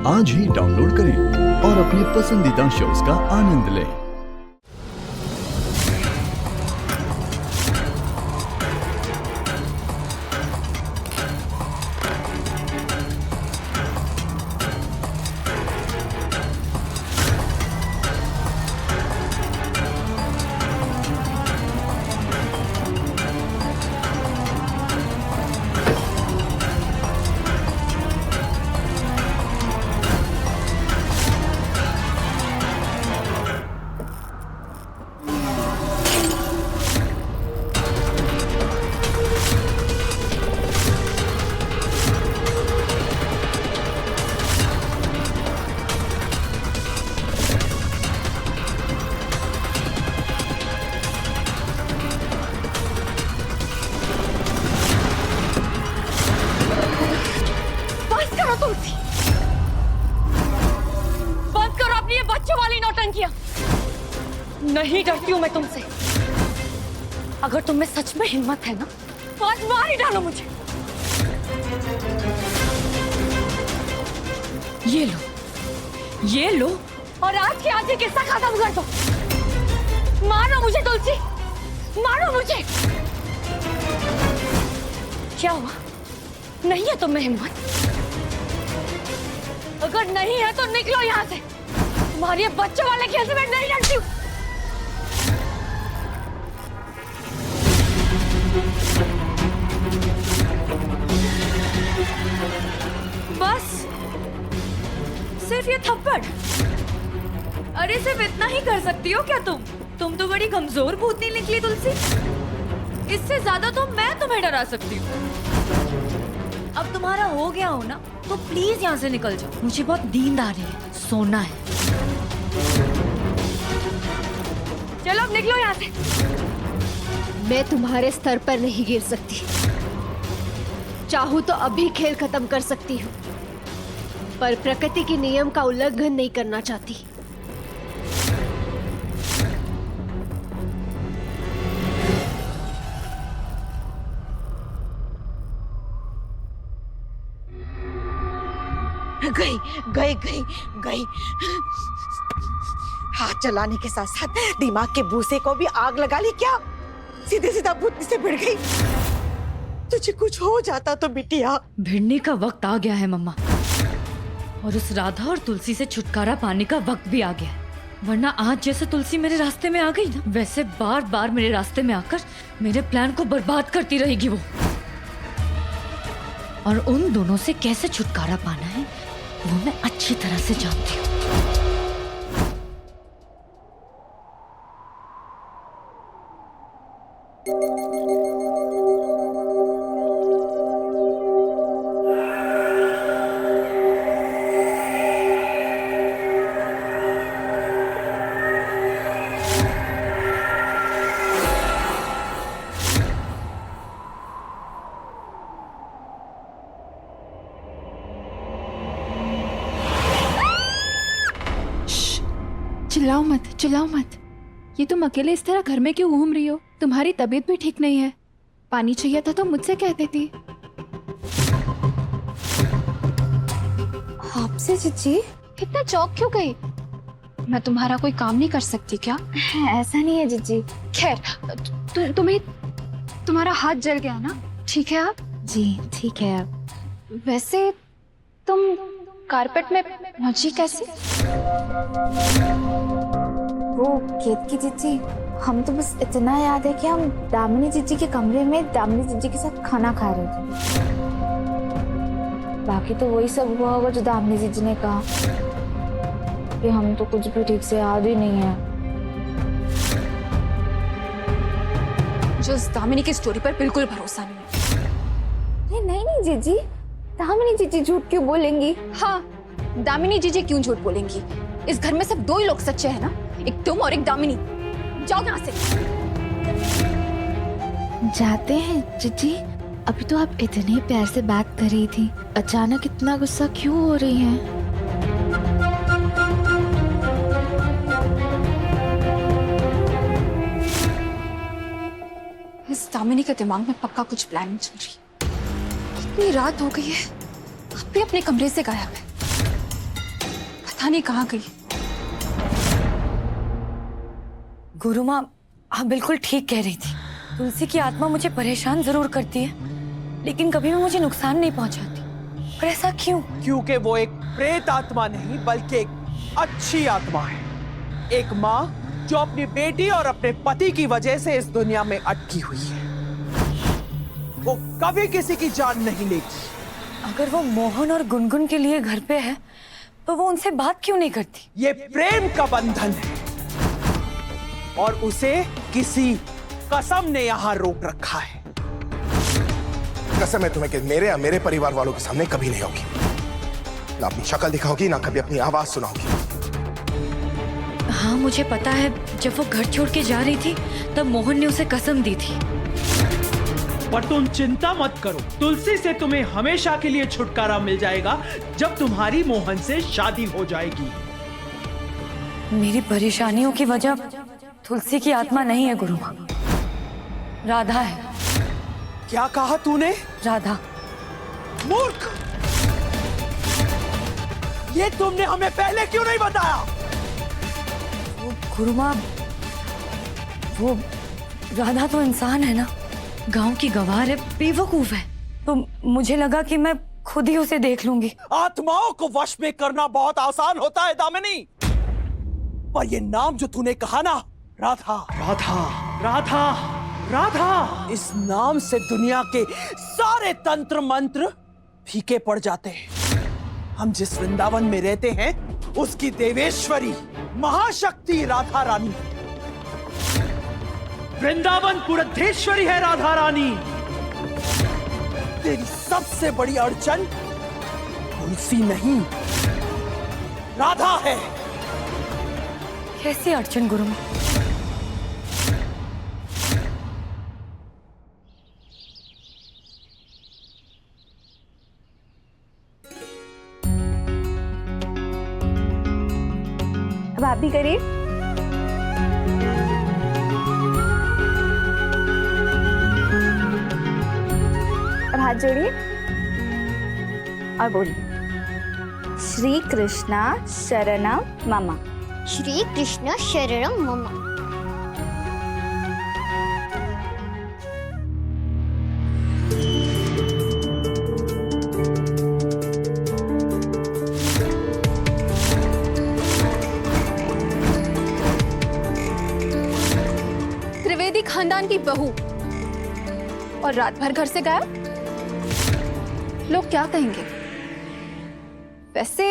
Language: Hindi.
आज ही डाउनलोड करें और अपने पसंदीदा शोज का आनंद लें। बंद करो अपनी ये बच्चों वाली नौटंकियां। नहीं डरती हूं मैं तुमसे। अगर तुम में सच में हिम्मत है ना तो आज मार ही डालो मुझे। ये लो और आज के आज ये किस्सा खत्म कर दो। मारो मुझे तुलसी, मारो मुझे। क्या हुआ? नहीं है तुम में हिम्मत? अगर नहीं है तो निकलो यहाँ से। तुम्हारे ये बच्चों वाले खेल से मैं नहीं डरती हूँ। बस सिर्फ ये थप्पड़? अरे सिर्फ इतना ही कर सकती हो क्या तुम तो बड़ी कमजोर भूतनी निकली तुलसी। इससे ज्यादा तो मैं तुम्हें डरा सकती हूँ। अब तुम्हारा हो गया हो ना तो प्लीज यहाँ से निकल जाओ। मुझे बहुत नींद आ रही है, सोना है। चलो अब निकलो यहाँ से। मैं तुम्हारे स्तर पर नहीं गिर सकती। चाहूँ तो अभी खेल खत्म कर सकती हूँ, पर प्रकृति के नियम का उल्लंघन नहीं करना चाहती। गई। हाथ चलाने के साथ साथ दिमाग के भूसे को भी आग लगा ली क्या? सीधे सीधा भूतनी से भिड़ गई। तुझे कुछ हो जाता तो बिटिया। भिड़ने का वक्त आ गया है मम्मा, और उस राधा और तुलसी से छुटकारा पाने का वक्त भी आ गया है। वरना आज जैसे तुलसी मेरे रास्ते में आ गई ना, वैसे बार बार मेरे रास्ते में आकर मेरे प्लान को बर्बाद करती रहेगी वो। और उन दोनों से कैसे छुटकारा पाना है वो मैं अच्छी तरह से जानती हूँ। चिल्लाओ मत। ये तुम अकेले इस तरह घर में क्यों घूम रही हो? तुम्हारी तबीयत भी ठीक नहीं है। पानी चाहिए था तो मुझसे कह देती। आपसे जीजी इतना चौक क्यों गई? मैं तुम्हारा कोई काम नहीं कर सकती क्या? ऐसा नहीं है जीजी। खैर तुम्हें तुम्हारा हाथ जल गया ना? ठीक है आप? जी ठीक है अब। वैसे तुम कारपेट में पहुंची कैसे? वो खेत की जीजी, हम तो बस इतना याद है कि हम दामिनी जीजी के कमरे में दामिनी जीजी के साथ खाना खा रहे थे। बाकी तो वही सब हुआ होगा जो दामिनी जीजी ने कहा। कि हम तो कुछ भी ठीक से याद ही नहीं है। जो उस दामिनी की स्टोरी पर बिल्कुल भरोसा नहीं है। नहीं जीजी, दामिनी जीजी झूठ क्यों बोलेंगी? हाँ, दामिनी जीजी क्यों झूठ बोलेंगी? इस घर में सिर्फ दो ही लोग सच्चे हैं ना, एक तुम और एक दामिनी। जाओ यहाँ से। जाते हैं जीजी? अभी तो आप इतने प्यार से बात कर रही थी, अचानक इतना गुस्सा क्यों हो रही हैं? इस दामिनी के दिमाग में पक्का कुछ प्लानिंग चल रही है। इतनी रात हो गई है, आप भी अपने कमरे से गायब है। पता नहीं कहाँ गई। गुरु माँ, आप बिल्कुल ठीक कह रही थी। तुलसी की आत्मा मुझे परेशान जरूर करती है, लेकिन कभी भी मुझे नुकसान नहीं पहुंचाती। पर ऐसा क्यों? क्योंकि वो एक प्रेत आत्मा नहीं बल्कि एक अच्छी आत्मा है। एक माँ जो अपनी बेटी और अपने पति की वजह से इस दुनिया में अटकी हुई है, वो कभी किसी की जान नहीं लेगी। अगर वो मोहन और गुनगुन के लिए घर पे है, तो वो उनसे बात क्यों नहीं करती? ये प्रेम का बंधन है और उसे किसी कसम ने यहाँ रोक रखा है। कसम है तुम्हें कि मेरे या मेरे परिवार वालों के सामने कभी नहीं होगी। ना अपनी शक्ल दिखाओगी, ना कभी अपनी आवाज सुनाओगी। हाँ, मुझे पता है। जब वो घर छोड़ के जा रही थी, तब मोहन ने उसे कसम दी थी। पर तुम चिंता मत करो, तुलसी से तुम्हें हमेशा के लिए छुटकारा मिल जाएगा जब तुम्हारी मोहन से शादी हो जाएगी। मेरी परेशानियों की वजह तुलसी की आत्मा नहीं है गुरु माँ, राधा है। क्या कहा तूने? राधा। मूर्ख! ये तुमने हमें पहले क्यों नहीं बताया? वो गुरु माँ, वो राधा तो इंसान है ना, गांव की गवार है, बेवकूफ है। तो मुझे लगा कि मैं खुद ही उसे देख लूंगी। आत्माओं को वश में करना बहुत आसान होता है दामिनी, पर ये नाम जो तूने कहा ना, राधा राधा राधा राधा, इस नाम से दुनिया के सारे तंत्र मंत्र फीके पड़ जाते हैं। हम जिस वृंदावन में रहते हैं, उसकी देवेश्वरी महाशक्ति राधा रानी, वृंदावन पुरद्धेश्वरी है राधा रानी। तेरी सबसे बड़ी अड़चन तुलसी नहीं, राधा है। कैसी अड़चन गुरु माँ? अब आप भी करिए। अब हाथ जोड़िए और बोलिए, श्री कृष्णा शरणम मम। श्री कृष्ण शरणम मम। त्रिवेदी खानदान की बहू और रात भर घर से गायब। लोग क्या कहेंगे? वैसे